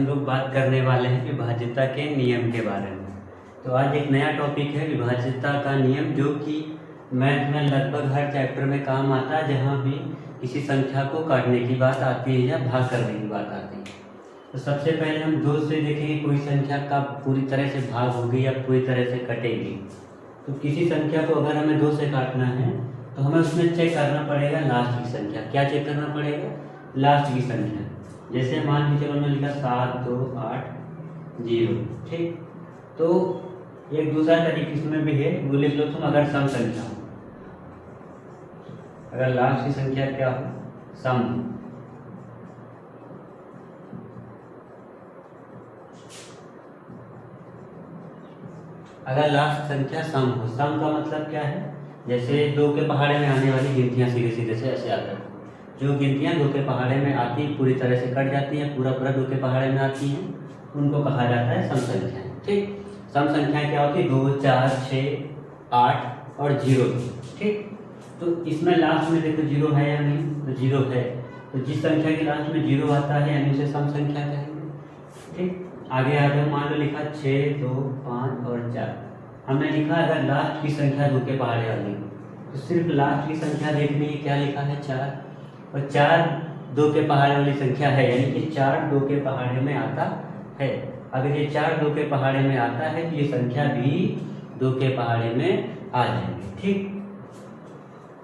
हम लोग बात करने वाले हैं विभाज्यता के नियम के बारे में। तो आज एक नया टॉपिक है विभाज्यता का नियम, जो कि मैथ में लगभग हर चैप्टर में काम आता है। जहाँ भी किसी संख्या को काटने की बात आती है या भाग करने की बात आती है, तो सबसे पहले हम दो से देखेंगे कोई संख्या का पूरी तरह से भाग होगी या पूरी तरह से कटेगी। तो किसी संख्या को अगर हमें दो से काटना है तो हमें उसमें चेक करना पड़ेगा लास्ट की संख्या। क्या चेक करना पड़ेगा? लास्ट की संख्या। जैसे मान के चलो मैंने लिखा 7 2 8 0, ठीक। तो एक दूसरा तरीका इसमें भी है, वो लिख लो तुम, अगर सम संख्या हो, अगर लास्ट की संख्या क्या हो, सम। अगर लास्ट संख्या सम हो, सम का मतलब क्या है? जैसे दो के पहाड़े में आने वाली गिनतियां सीधे सीधे से ऐसे आता है। जो गिनतियां दो के पहाड़े में आती पूरी तरह से कट जाती हैं, पूरा पूरा दो के पहाड़े में आती हैं, उनको कहा जाता है सम संख्याएं, ठीक। सम संख्याएं क्या होती है? 2 4 6 8 और 0, ठीक। तो इसमें लास्ट में देखो 0 है या नहीं, तो 0 है। तो जिस संख्या के लास्ट में 0 आता है यानी उसे सम संख्या कहेंगे, ठीक। आगे आ जाओ, मान लो लिखा 6 2 5 और 4। हमने लिखा अगर लास्ट की संख्या दो के पहाड़े वाली, तो सिर्फ लास्ट की संख्या देखनी है। क्या लिखा है? 4। और 4 दो के पहाड़े वाली संख्या है, यानी कि 4 दो के पहाड़े में आता है। अगर ये 4 दो के पहाड़े में आता है तो ये संख्या भी दो के पहाड़े में आ जाएगी, ठीक।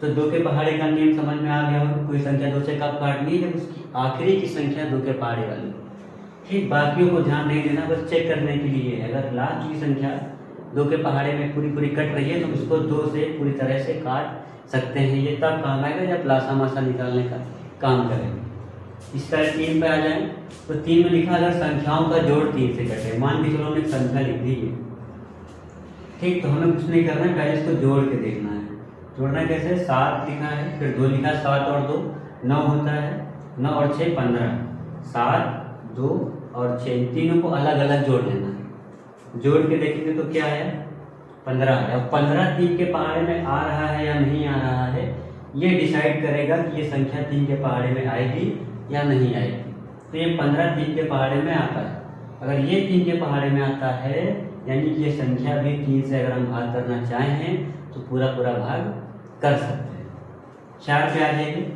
तो दो के पहाड़े का नियम समझ में आ गया हो। कोई संख्या दो से कब काटनी है? जब उसकी आखिरी की संख्या दो के पहाड़े वाली, ठीक। बाकियों को ध्यान नहीं देना, बस चेक करने के लिए है। अगर लास्ट की संख्या दो के पहाड़े में पूरी पूरी कट रही है तो उसको दो से पूरी तरह से काट सकते हैं। ये तब काम आएगा जब लासा मासा निकालने का काम करेंगे। इस तरह 3 पे आ जाए तो 3 में लिखा अगर संख्याओं का जोड़ 3 से कटे। मान के चलो हमने एक संख्या लिख दी है, ठीक। तो हमें कुछ नहीं करना है, पहले इसको जोड़ के देखना है। जोड़ना कैसे? 7 लिखा है, फिर 2 लिखा, 7 और 2 9 होता है, 9 और 6 15। 7 2 और 6, इन तीनों को अलग अलग जोड़ लेना है। जोड़ के देखेंगे तो क्या है? 15 है। अब 15 3 के पहाड़े में आ रहा है या नहीं आ रहा है, ये डिसाइड करेगा कि ये संख्या 3 के पहाड़े में आएगी या नहीं आएगी। तो ये 15 3 के पहाड़े में आता है। अगर ये 3 के पहाड़े में आता है यानी कि ये संख्या भी 3 से अगर हम भाग करना चाहें तो पूरा पूरा भाग कर सकते हैं। 4 पे आ जाएंगे।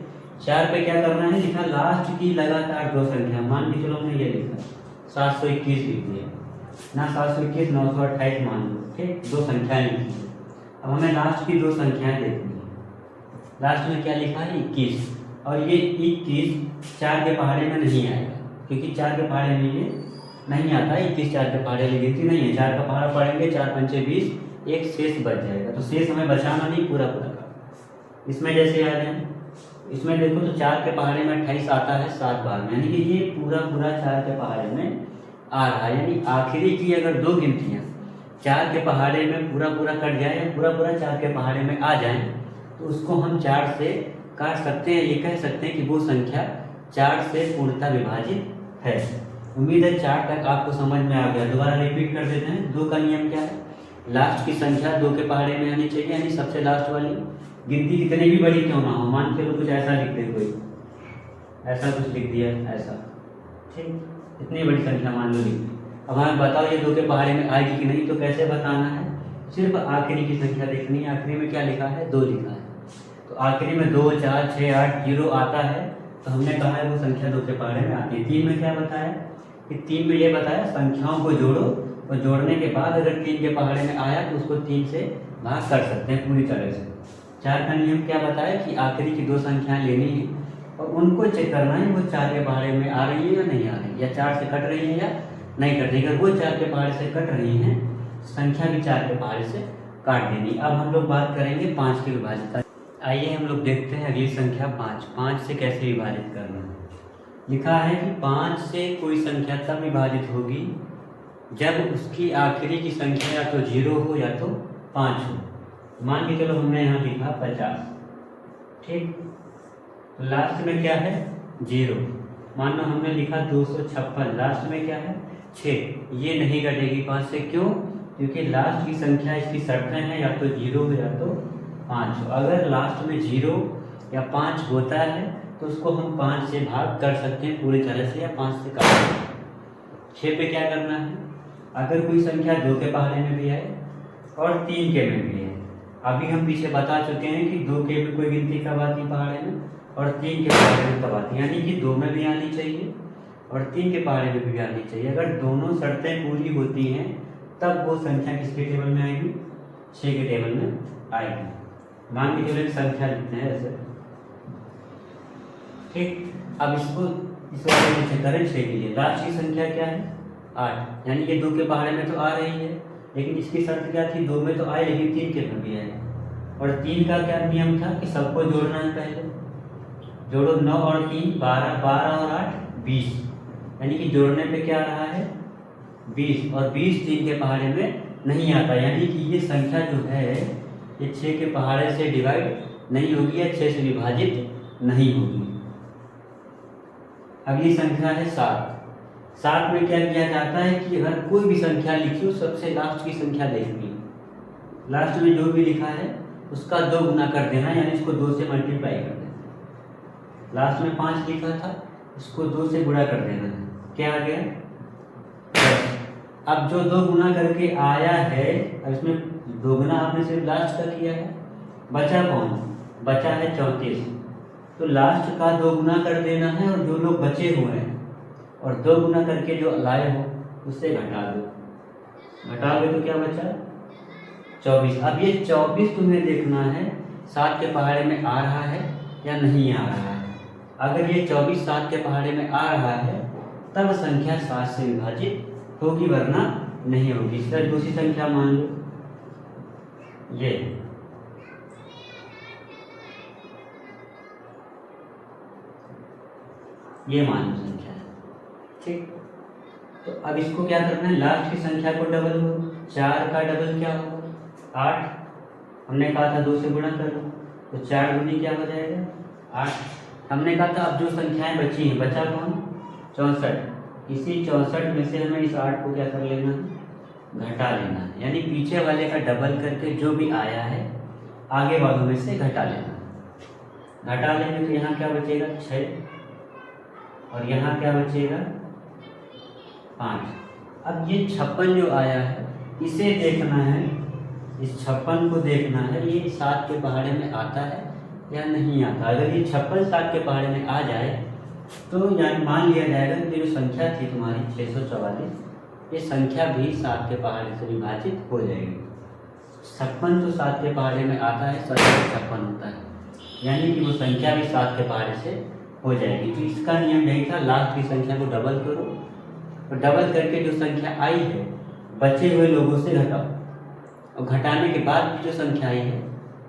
4 पे क्या करना है? लिखा लास्ट की लगातार दो संख्या। मान के चलो हमने ये लिखा 721 लिख दिया ना, 721 928 मान लो, ठीक। दो संख्याएं लिखी। अब हमें लास्ट की दो संख्याएं देखनी है। लास्ट में क्या लिखा है? 21। और ये 21 4 के पहाड़े में नहीं आएगा, क्योंकि 4 के पहाड़े में ये नहीं आता है। 21 4 के पहाड़े में गिनती नहीं है। 4 का पहाड़ा पढ़ेंगे, 4 पंचे 20, एक शेष बच जाएगा। तो शेष हमें बचाना नहीं, पूरा पूरा का। इसमें जैसे आ जाए, इसमें देखो तो 4 के पहाड़े में 28 आता है 7 बार में, यानी कि ये पूरा पूरा 4 के पहाड़े में आ रहा है। यानी आखिरी की अगर दो गिनतियाँ 4 के पहाड़े में पूरा पूरा कट जाए या पूरा पूरा 4 के पहाड़े में आ जाए तो उसको हम 4 से काट सकते हैं। ये कह सकते हैं कि वो संख्या 4 से पूर्णतः विभाजित है। उम्मीद है 4 तक आपको समझ में आ गया। दोबारा रिपीट कर देते हैं। 2 का नियम क्या है? लास्ट की संख्या दो के पहाड़े में आनी चाहिए, यानी सबसे लास्ट वाली गिनती कितनी भी बड़ी क्यों ना हो। मान के लो कुछ ऐसा लिख दे, कोई ऐसा कुछ लिख दिया, ऐसा, ठीक। इतनी बड़ी संख्या मान लो लिख दी। अब हमें बताओ ये दो के पहाड़े में आएगी कि नहीं, तो कैसे बताना है? सिर्फ आखिरी की संख्या देखनी है। आखिरी में क्या लिखा है? 2 लिखा है। तो आखिरी में 2 4 6 8 0 आता है तो हमने कहा है वो संख्या दो के पहाड़े में आती है। 3 में क्या बताया कि 3 में ये बताया संख्याओं को जोड़ो, और जोड़ने के बाद अगर 3 के पहाड़े में आया तो उसको 3 से भाग कर सकते हैं पूरी तरह से। 4 का नियम क्या बताया कि आखिरी की दो संख्याएं लेनी है और उनको चेक करना है वो 4 के पहाड़े में आ रही है या नहीं आ रही है, या 4 से कट रही है या नहीं कट रही। अगर वो 4 के पहाड़े से कट रही हैं, संख्या भी 4 के पहाड़े से काट देनी। अब हम लोग बात करेंगे 5 की विभाज्यता। आइए हम लोग देखते हैं अगली संख्या 5। 5 से कैसे विभाजित करना है। लिखा है कि 5 से कोई संख्या तब विभाजित होगी जब उसकी आखिरी की संख्या या तो 0 हो या तो 5 हो। मान के चलो हमने यहाँ लिखा 50, ठीक। तो लास्ट में क्या है? 0। मान लो हमने लिखा 256, लास्ट में क्या है? 6। ये नहीं घटेगी 5 से, क्यों? क्योंकि लास्ट की संख्या इसकी शर्तें हैं या तो 0 हो या तो 5 हो। अगर लास्ट में 0 या 5 होता है तो उसको हम 5 से भाग कर सकते हैं पूरी तरह से, या 5 से काट सकते हैं। 6 पे क्या करना है, अगर कोई संख्या 2 के पहाड़े में भी है और 3 के में भी है, अभी हम पीछे बता चुके हैं कि 2 के में कोई गिनती कब आती पहाड़े में और 3 के पहाड़े में कब आती, यानी कि 2 में भी आनी चाहिए और 3 के पहाड़े में भी आनी चाहिए। अगर दोनों शर्तें पूरी होती हैं तब वो संख्या किसके टेबल में आएगी, 6 के टेबल में आएगी। मान के चलो एक संख्या लिखते हैं ऐसे, ठीक। अब इसको इस वाले में चेक करें 6 के लिए, लास्ट की संख्या क्या है 8, यानी कि 2 के पहाड़े में तो आ रही है, लेकिन इसकी शर्त क्या थी, 2 में तो आए लेकिन 3 के में भी आए। और 3 का क्या नियम था कि सबको जोड़ना है, पहले जोड़ो 9 और 3 12, 12 और 8 20, यानी कि जोड़ने पे क्या रहा है 20, और 20 3 के पहाड़े में नहीं आता, यानी कि ये संख्या जो है ये 6 के पहाड़े से डिवाइड नहीं होगी या 6 से विभाजित नहीं होगी। अगली संख्या है 7। 7 में क्या किया जाता है कि अगर कोई भी संख्या लिखी हो सबसे लास्ट की संख्या देखनी है, लास्ट में जो भी लिखा है उसका 2 गुना कर देना, यानी इसको 2 से मल्टीप्लाई कर देना। लास्ट में 5 लिखा था, इसको 2 से गुणा कर देना है, क्या आ गया 10। अब जो 2 गुना करके आया है, अब इसमें 2 गुना आपने सिर्फ लास्ट का किया है, बचा कौन, बचा है 34, तो लास्ट का 2 गुना कर देना है और जो लोग बचे हुए हैं और 2 गुना करके जो लाए हो उससे घटा दो, घटाओगे तो क्या बचा 24। अब ये 24 तुम्हें देखना है 7 के पहाड़े में आ रहा है या नहीं आ रहा है। अगर ये 24 7 के पहाड़े में आ रहा है तब संख्या 7 से विभाजित होगी, वरना नहीं होगी। इस तरह दूसरी संख्या मान लो, ये मान लो संख्या है, ठीक। तो अब इसको क्या करना है, लास्ट की संख्या को डबल हो, 4 का डबल क्या होगा 8, हमने कहा था 2 से गुणा कर लो, तो 4 दूनी क्या हो जाएगा 8। हमने कहा था अब जो संख्याएं बची हैं, बचा कौन 64, इसी 64 में से हमें इस 8 को क्या कर लेना है, घटा लेना है, यानी पीछे वाले का डबल करके जो भी आया है आगे वालों में से घटा लेना। घटा लेंगे तो यहाँ क्या बचेगा 6 और यहाँ क्या बचेगा 5। अब ये 56 जो आया है इसे देखना है, इस 56 को देखना है ये 7 के पहाड़े में आता है या नहीं आता। अगर ये 56 7 के पहाड़े में आ जाए तो यानी मान लिया जाएगा कि जो संख्या थी तुम्हारी 644, ये संख्या भी 7 के पहाड़े से विभाजित हो जाएगी। 56 तो 7 के पहाड़े में आता है, 56 होता है, यानी कि वो संख्या भी 7 के पहाड़े से हो जाएगी। तो इसका नियम यही था, लास्ट की संख्या को डबल करो और डबल करके जो संख्या आई है बचे हुए लोगों से घटाओ, और घटाने के बाद जो संख्या आई है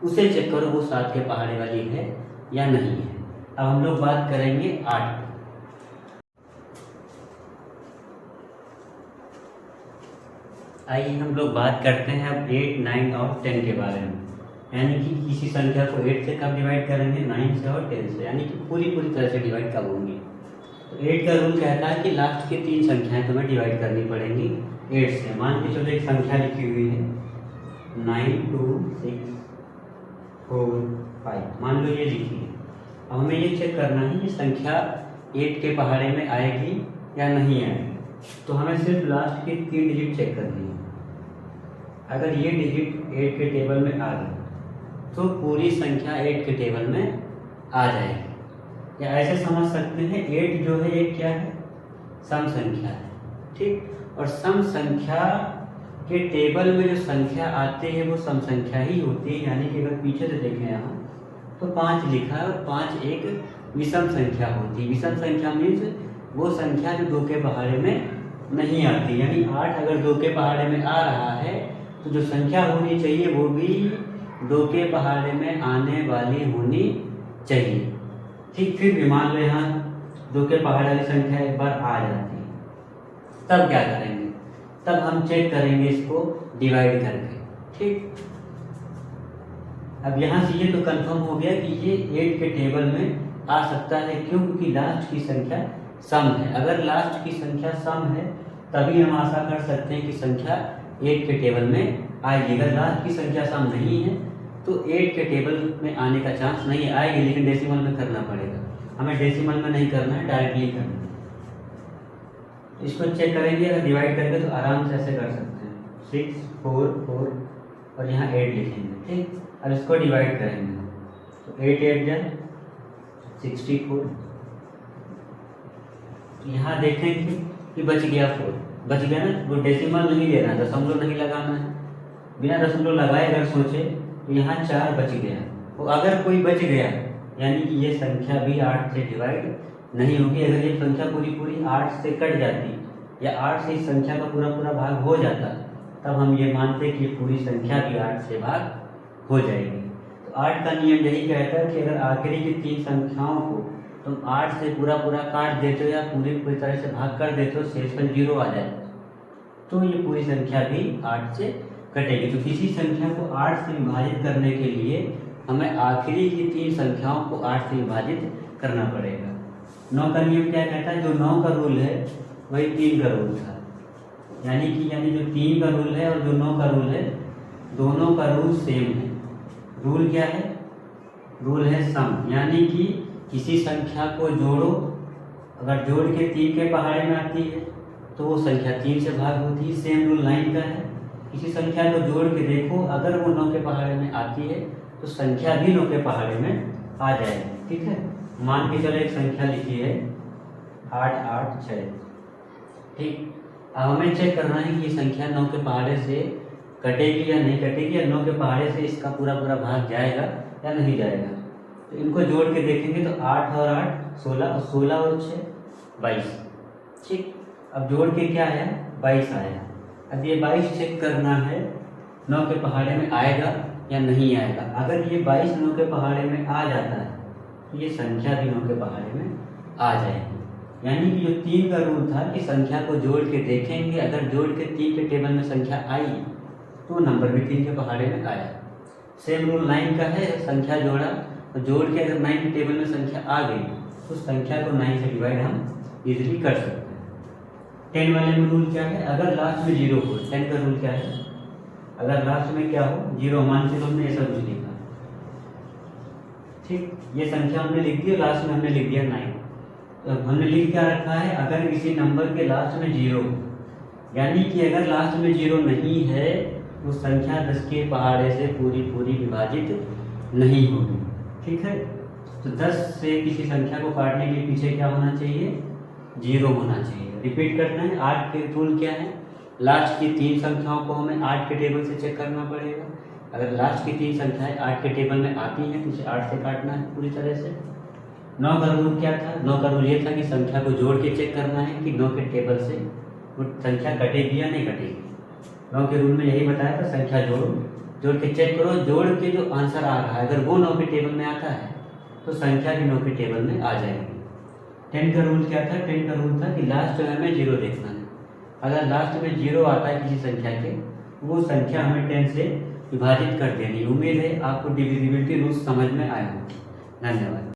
उसे चेक करो वो 7 के पहाड़े वाली है या नहीं है। अब हम लोग बात करेंगे 8। आइए हम लोग बात करते हैं अब 8, 9 और 10 के बारे में, यानी कि किसी संख्या को 8 से कब डिवाइड करेंगे, 9 से और 10 से, यानी कि पूरी तरह से डिवाइड कब होंगी। तो 8 का रूल कहता है कि लास्ट की 3 संख्याएं तुम्हें डिवाइड करनी पड़ेंगी 8 से। मान के चलो एक संख्या लिखी हुई है 9 2 6 4 5, मान लो ये लिखी है। अब हमें ये चेक करना है ये संख्या 8 के पहाड़े में आएगी या नहीं आएगी, तो हमें सिर्फ लास्ट के 3 डिजिट चेक करनी है। अगर ये डिजिट 8 के टेबल में आ गए तो पूरी संख्या 8 के टेबल में आ जाएगी। या ऐसे समझ सकते हैं 8 जो है एक क्या है, सम संख्या है, ठीक। और सम संख्या के टेबल में जो संख्या आती है वो सम संख्या ही होती है, यानी कि अगर पीछे से देखें यहाँ तो 5 लिखा है और 5 एक विषम संख्या होती है। विषम संख्या मीन्स वो संख्या जो 2 के पहाड़े में नहीं आती, यानी 8 अगर 2 के पहाड़े में आ रहा है तो जो संख्या होनी चाहिए वो भी 2 के पहाड़े में आने वाली होनी चाहिए, ठीक। फिर भी मान लो यहाँ 2 के पहाड़े वाली संख्या एक बार आ जाती है, तब क्या करेंगे, तब हम चेक करेंगे इसको डिवाइड करके, ठीक। अब यहाँ से ये तो कंफर्म हो गया कि ये 8 के टेबल में आ सकता है, क्यों, क्योंकि लास्ट की संख्या सम है। अगर लास्ट की संख्या सम है तभी हम आशा कर सकते हैं कि संख्या 8 के टेबल में आएगी। अगर लास्ट की संख्या सम नहीं है तो 8 के टेबल में आने का चांस नहीं आएगी, लेकिन डेसिमल में करना पड़ेगा। हमें डेसिमल में नहीं करना है, डायरेक्टली करना है। इसको चेक करेंगे, अगर डिवाइड करेंगे तो आराम से ऐसे कर सकते हैं, 6 4 4 और यहाँ 8 लिखेंगे। ठीक, अब इसको डिवाइड करेंगे तो 8 8 जा 64। यहाँ देखेंगे कि बच गया 4, बच गया ना, वो डेसिमल नहीं लेना, दशमलव नहीं लगाना है, बिना दशमलव लगाए अगर सोचे तो यहाँ 4 बच गया। तो अगर कोई बच गया यानी कि ये संख्या भी 8 से डिवाइड नहीं होगी। अगर ये संख्या पूरी पूरी 8 से कट जाती या 8 से इस संख्या का पूरा पूरा भाग हो जाता, तब हम ये मानते कि पूरी संख्या भी 8 से भाग हो जाएगी। तो 8 का नियम यही कहता है कि अगर आखिरी की 3 संख्याओं को तुम 8 से पूरा पूरा काट देते हो या पूरी तरह से भाग कर देते हो, शेषफल 0 आ जाए, तो ये पूरी संख्या भी 8 से कटेगी। तो किसी संख्या को 8 से विभाजित करने के लिए हमें आखिरी की 3 संख्याओं को 8 से विभाजित करना पड़ेगा। 9 का नियम क्या कहता है? जो 9 का रूल है वही 3 का रूल था, यानी जो 3 का रूल है और जो 9 का रूल है, दोनों का रूल सेम है। रूल क्या है? रूल है सम, यानी कि किसी संख्या को जोड़ो, अगर जोड़ के 3 के पहाड़े में आती है तो वो संख्या 3 से भाग होती है। सेम रूल 9 का है, किसी संख्या को जोड़ के देखो, अगर वो 9 के पहाड़े में आती है तो संख्या भी 9 के पहाड़े में आ जाएगी। ठीक है, मान के चलो एक संख्या लिखी है 8 8 6। ठीक, अब हमें चेक करना है कि ये संख्या 9 के पहाड़े से कटेगी या नहीं कटेगी, या 9 के पहाड़े से इसका पूरा पूरा भाग जाएगा या नहीं जाएगा। तो इनको जोड़ के देखेंगे तो 8 और 8 16 और 16 और 6 22। ठीक, अब जोड़ के क्या आया? 22 आया। अब ये 22 चेक करना है 9 के पहाड़े में आएगा या नहीं आएगा। अगर ये 22 9 के पहाड़े में आ जाता है तो ये संख्या भी 9 के पहाड़े में आ जाएगी। यानी कि जो 3 का रूल था कि संख्या को जोड़ के देखेंगे, अगर जोड़ के 3 के टेबल में संख्या आई तो नंबर भी 3 के पहाड़े में आया। सेम रूल 9 का है, संख्या जोड़ा तो जोड़ के अगर 9 के टेबल में संख्या आ गई तो संख्या को 9 से डिवाइड हम इजीली कर सकते हैं। 10 वाले में रूल क्या है? अगर लास्ट में 0 हो, 10 का रूल क्या है? अगर लास्ट में क्या हो? 0, मान के हमने ऐसा कुछ लिखा। ठीक, ये संख्या हमने लिख दी, लास्ट में हमने लिख दिया 9। तो हमने लिख क्या रखा है? अगर किसी नंबर के लास्ट में 0 हो, यानी कि अगर लास्ट में 0 नहीं है तो संख्या 10 के पहाड़े से पूरी पूरी विभाजित नहीं होगी। ठीक है, तो 10 से किसी संख्या को काटने के पीछे क्या होना चाहिए? 0 होना चाहिए। रिपीट करते हैं, 8 के रूल क्या है? लास्ट की 3 संख्याओं को हमें 8 के टेबल से चेक करना पड़ेगा। अगर लास्ट की 3 संख्याएं 8 के टेबल में आती हैं तो इसे 8 से काटना है पूरी तरह से। 9 का रूल क्या था? 9 का रूल ये था कि संख्या को जोड़ के चेक करना है कि 9 के टेबल से वो संख्या कटेगी या नहीं कटेगी। 9 के रूल में यही बताया था, संख्या जोड़ो, जोड़ के चेक करो, जोड़ के जो आंसर आ रहा है अगर वो 9 के टेबल में आता है तो संख्या भी 9 के टेबल में आ जाएगी। 10 का रूल क्या था? 10 का रूल था कि लास्ट में हमें 0 देखना है। अगर लास्ट में 0 आता है किसी संख्या के, वो संख्या हमें 10 से विभाजित कर देनी। उम्मीद है आपको डिविजिबिलिटी रूल समझ में आया। धन्यवाद।